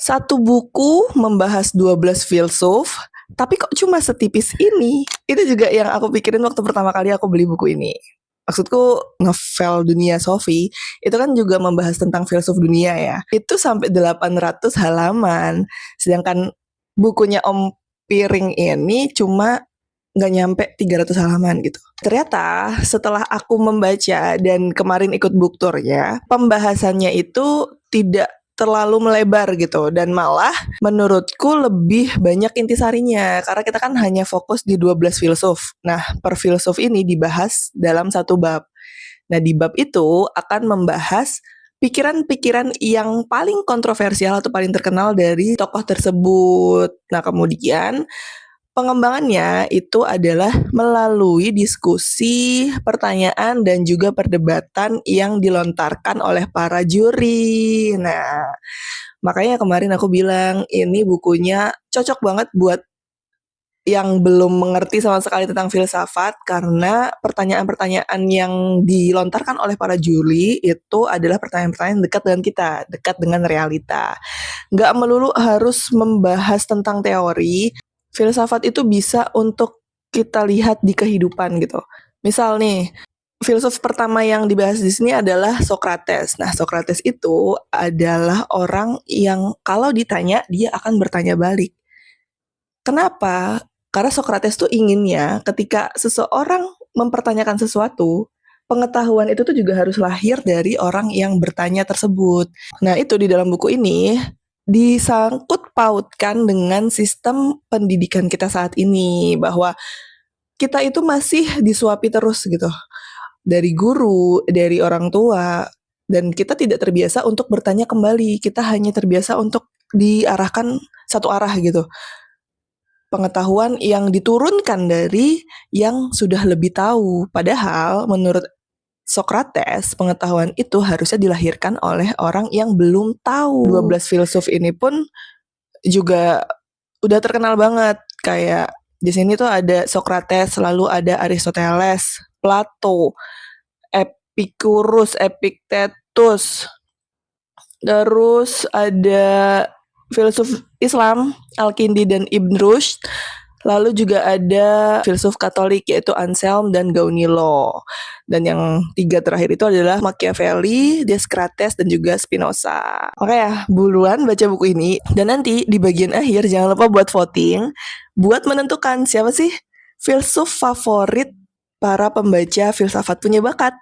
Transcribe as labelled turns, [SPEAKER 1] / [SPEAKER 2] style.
[SPEAKER 1] Satu buku membahas 12 filsuf, tapi kok cuma setipis ini? Itu juga yang aku pikirin waktu pertama kali aku beli buku ini. Maksudku novel Dunia Sophie itu kan juga membahas tentang filsuf dunia ya. Itu sampai 800 halaman. Sedangkan bukunya Om Piring ini cuma nggak nyampe 300 halaman gitu. Ternyata setelah aku membaca dan kemarin ikut book tour-nya, pembahasannya itu tidak terlalu melebar gitu, dan malah menurutku lebih banyak intisarinya karena kita kan hanya fokus di 12 filsuf. Nah, per filsuf ini dibahas dalam satu bab. Nah, di bab itu akan membahas pikiran-pikiran yang paling kontroversial atau paling terkenal dari tokoh tersebut. Nah, kemudian pengembangannya itu adalah melalui diskusi, pertanyaan, dan juga perdebatan yang dilontarkan oleh para juri. Nah, makanya kemarin aku bilang ini bukunya cocok banget buat yang belum mengerti sama sekali tentang filsafat, karena pertanyaan-pertanyaan yang dilontarkan oleh para juri itu adalah pertanyaan-pertanyaan dekat dengan kita, dekat dengan realita. Nggak melulu harus membahas tentang teori. Filsafat itu bisa untuk kita lihat di kehidupan gitu. Misal nih, filsuf pertama yang dibahas di sini adalah Socrates. Nah, Socrates itu adalah orang yang kalau ditanya dia akan bertanya balik. Kenapa? Karena Socrates tuh inginnya ketika seseorang mempertanyakan sesuatu, pengetahuan itu tuh juga harus lahir dari orang yang bertanya tersebut. Nah, itu di dalam buku ini disangkut pautkan dengan sistem pendidikan kita saat ini, bahwa kita itu masih disuapi terus gitu dari guru, dari orang tua, dan kita tidak terbiasa untuk bertanya kembali. Kita hanya terbiasa untuk diarahkan satu arah gitu. Pengetahuan yang diturunkan dari yang sudah lebih tahu. Padahal menurut Socrates, pengetahuan itu harusnya dilahirkan oleh orang yang belum tahu. 12 filsuf ini pun juga udah terkenal banget. Kayak di sini tuh ada Socrates, lalu ada Aristoteles, Plato, Epicurus, Epictetus. Terus ada filsuf Islam, Al-Kindi dan Ibn Rushd. Lalu juga ada filsuf Katolik yaitu Anselm dan Gaunilo. Dan yang 3 terakhir itu adalah Machiavelli, Descartes, dan juga Spinoza. Oke ya, buruan baca buku ini. Dan nanti di bagian akhir jangan lupa buat voting, buat menentukan siapa sih filsuf favorit para pembaca filsafat punya bakat.